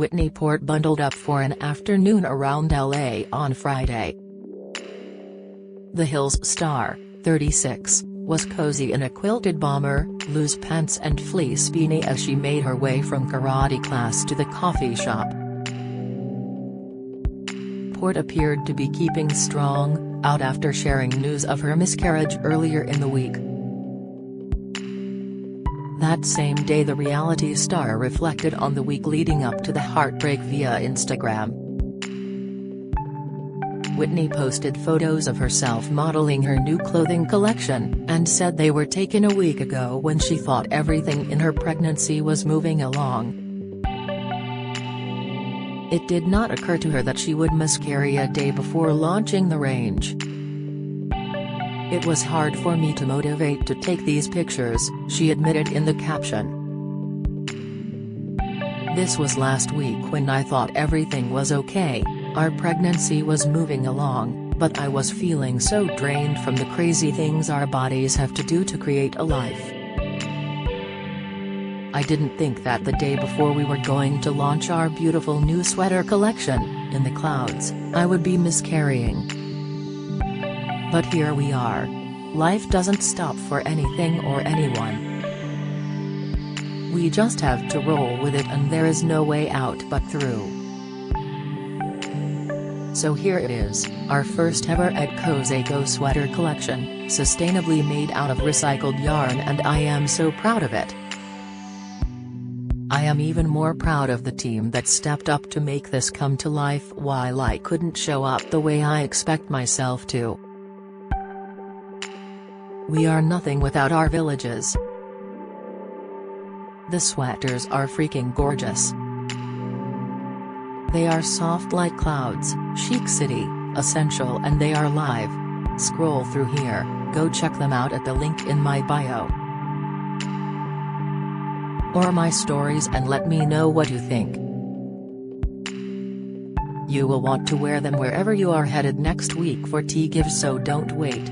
Whitney Port bundled up for an afternoon around LA on Friday. The Hills star, 36, was cozy in a quilted bomber, loose pants and fleece beanie as she made her way from karate class to the coffee shop. Port appeared to be keeping strong, out after sharing news of her miscarriage earlier in the week. That same day the reality star reflected on the week leading up to the heartbreak via Instagram. Whitney posted photos of herself modeling her new clothing collection, and said they were taken a week ago when she thought everything in her pregnancy was moving along. It did not occur to her that she would miscarry a day before launching the range. "It was hard for me to motivate to take these pictures," she admitted in the caption. "This was last week when I thought everything was okay, our pregnancy was moving along, but I was feeling so drained from the crazy things our bodies have to do to create a life. I didn't think that the day before we were going to launch our beautiful new sweater collection, In the Clouds, I would be miscarrying. But here we are. Life doesn't stop for anything or anyone. We just have to roll with it, and there is no way out but through. So here it is, our first ever Cozy sweater collection, sustainably made out of recycled yarn, and I am so proud of it. I am even more proud of the team that stepped up to make this come to life while I couldn't show up the way I expect myself to. We are nothing without our villages. The sweaters are freaking gorgeous. They are soft like clouds, chic city, essential, and they are live. Scroll through here, go check them out at the link in my bio or my stories and let me know what you think. You will want to wear them wherever you are headed next week for tea gives, so don't wait.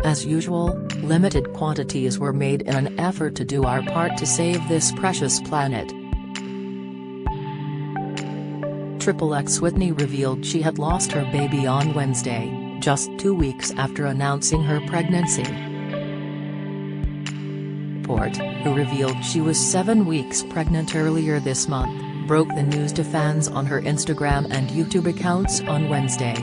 As usual, limited quantities were made in an effort to do our part to save this precious planet. XXX Whitney revealed she had lost her baby on Wednesday, just 2 weeks after announcing her pregnancy. Port, who revealed she was 7 weeks pregnant earlier this month, broke the news to fans on her Instagram and YouTube accounts on Wednesday.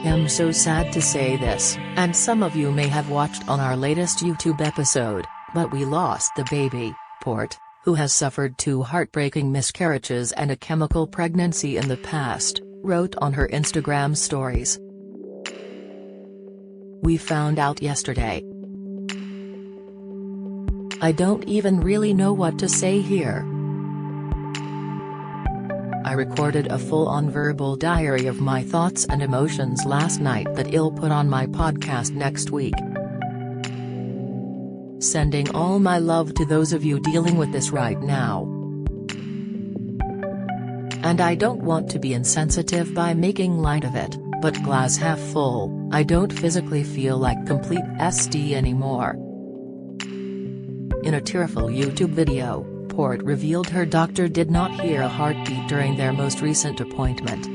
"I'm so sad to say this, and some of you may have watched on our latest YouTube episode, but we lost the baby," Port, who has suffered 2 heartbreaking miscarriages and a chemical pregnancy in the past, wrote on her Instagram stories. "We found out yesterday. I don't even really know what to say here. I recorded a full-on verbal diary of my thoughts and emotions last night that I'll put on my podcast next week. Sending all my love to those of you dealing with this right now. And I don't want to be insensitive by making light of it, but glass half full, I don't physically feel like complete SD anymore." In a tearful YouTube video, Port revealed her doctor did not hear a heartbeat during their most recent appointment.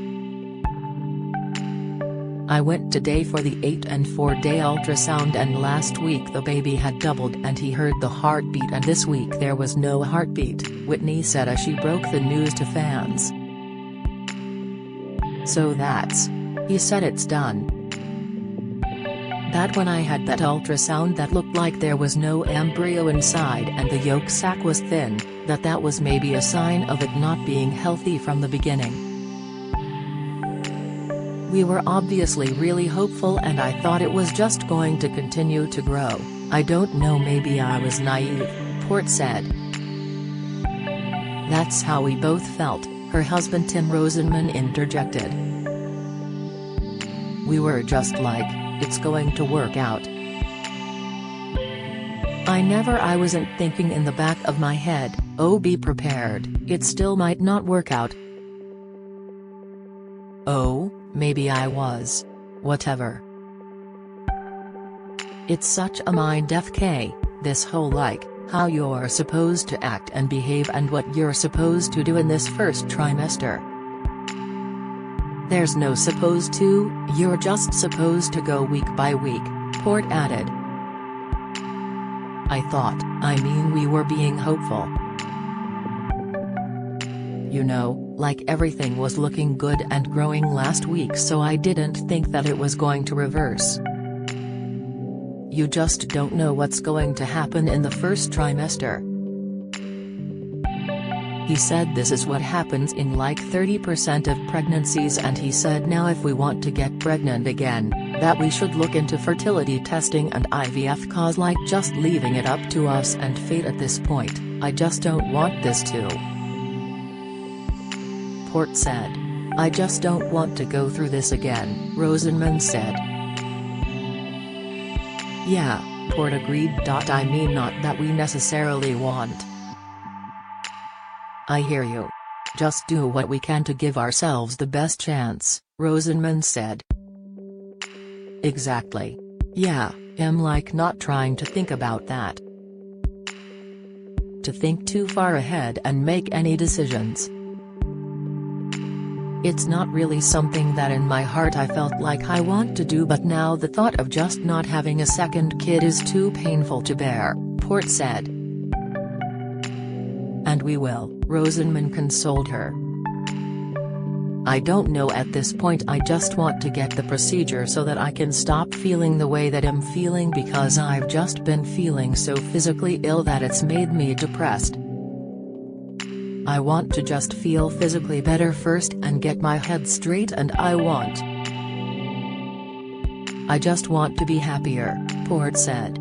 "I went today for the 8 and 4-day ultrasound, and last week the baby had doubled and he heard the heartbeat, and this week there was no heartbeat," Whitney said as she broke the news to fans. "So he said it's done. That when I had that ultrasound that looked like there was no embryo inside and the yolk sac was thin, that was maybe a sign of it not being healthy from the beginning. We were obviously really hopeful and I thought it was just going to continue to grow. I don't know, maybe I was naive," Port said. "That's how we both felt," her husband Tim Rosenman interjected. "We were just like, it's going to work out. I wasn't thinking in the back of my head, oh, be prepared, it still might not work out. Oh, maybe I was. Whatever. It's such a mind-f-k, this whole how you're supposed to act and behave and what you're supposed to do in this first trimester. There's no supposed to, you're just supposed to go week by week, Port added. I mean we were being hopeful. You know, like everything was looking good and growing last week, so I didn't think that it was going to reverse. You just don't know what's going to happen in the first trimester. He said this is what happens in like 30% of pregnancies, and he said now if we want to get pregnant again, that we should look into fertility testing and IVF, cause like just leaving it up to us and fate at this point, I just don't want this to. Port said. I just don't want to go through this again, Rosenman said. Yeah, Port agreed. I mean not that we necessarily want. I hear you. Just do what we can to give ourselves the best chance, Rosenman said. Exactly. Yeah, I'm like not trying to think about that. To think too far ahead and make any decisions. It's not really something that in my heart I felt like I want to do, but now the thought of just not having a second kid is too painful to bear, Port said. And we will, Rosenman consoled her. I don't know at this point, I just want to get the procedure so that I can stop feeling the way that I'm feeling, because I've just been feeling so physically ill that it's made me depressed. I want to just feel physically better first and get my head straight, and I just want to be happier, Port said.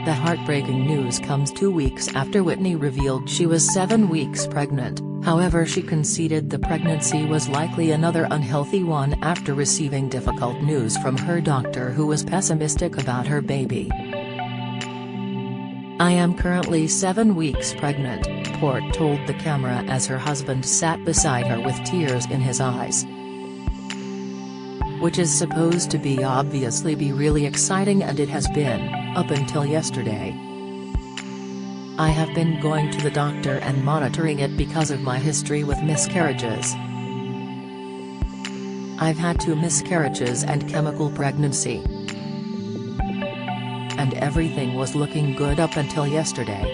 The heartbreaking news comes 2 weeks after Whitney revealed she was 7 weeks pregnant. However, she conceded the pregnancy was likely another unhealthy one after receiving difficult news from her doctor, who was pessimistic about her baby. I am currently 7 weeks pregnant, Port told the camera as her husband sat beside her with tears in his eyes. Which is supposed to be obviously be really exciting, and it has been, up until yesterday. I have been going to the doctor and monitoring it because of my history with miscarriages. I've had 2 miscarriages and chemical pregnancy. And everything was looking good up until yesterday.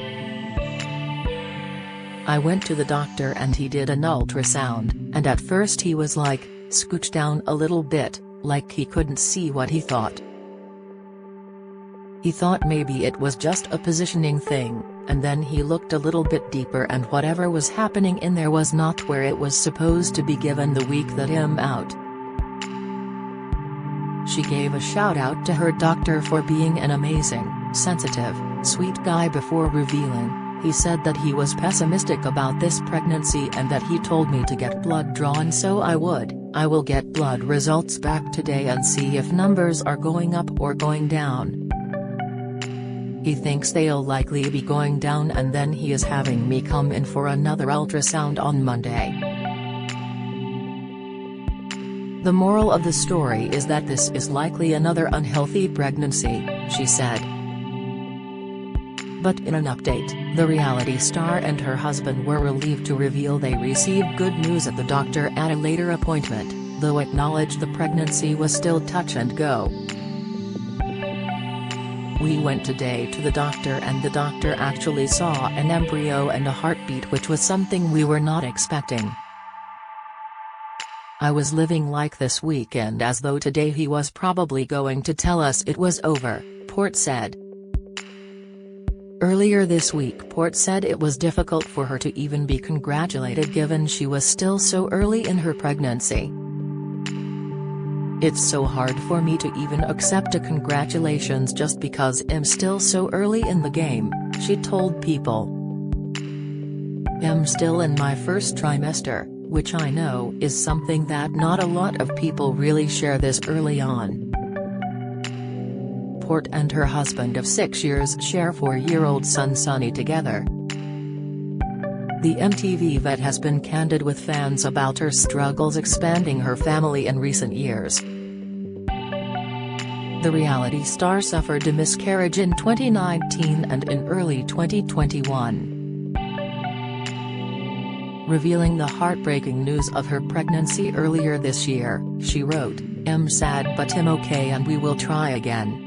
I went to the doctor and he did an ultrasound, and at first he was like, scooched down a little bit, like he couldn't see what he thought. He thought maybe it was just a positioning thing, and then he looked a little bit deeper, and whatever was happening in there was not where it was supposed to be given the week that I'm out. She gave a shout out to her doctor for being an amazing, sensitive, sweet guy before revealing. He said that he was pessimistic about this pregnancy and that he told me to get blood drawn, so I would. I will get blood results back today and see if numbers are going up or going down. He thinks they'll likely be going down, and then he is having me come in for another ultrasound on Monday. The moral of the story is that this is likely another unhealthy pregnancy, she said. But in an update, the reality star and her husband were relieved to reveal they received good news at the doctor at a later appointment, though acknowledged the pregnancy was still touch and go. We went today to the doctor and the doctor actually saw an embryo and a heartbeat, which was something we were not expecting. I was living like this weekend as though today he was probably going to tell us it was over, Port said. Earlier this week, Port said it was difficult for her to even be congratulated given she was still so early in her pregnancy. It's so hard for me to even accept a congratulations just because I'm still so early in the game, she told People. I'm still in my first trimester, which I know is something that not a lot of people really share this early on. Port and her husband of 6 years share 4-year-old son Sonny together. The MTV vet has been candid with fans about her struggles expanding her family in recent years. The reality star suffered a miscarriage in 2019 and in early 2021. Revealing the heartbreaking news of her pregnancy earlier this year, she wrote, "I'm sad but I'm okay and we will try again.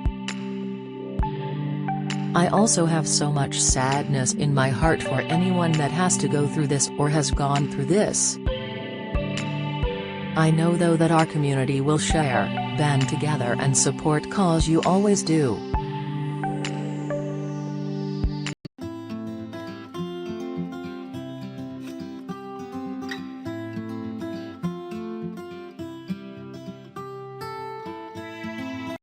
I also have so much sadness in my heart for anyone that has to go through this or has gone through this. I know though that our community will share, band together and support cause you always do."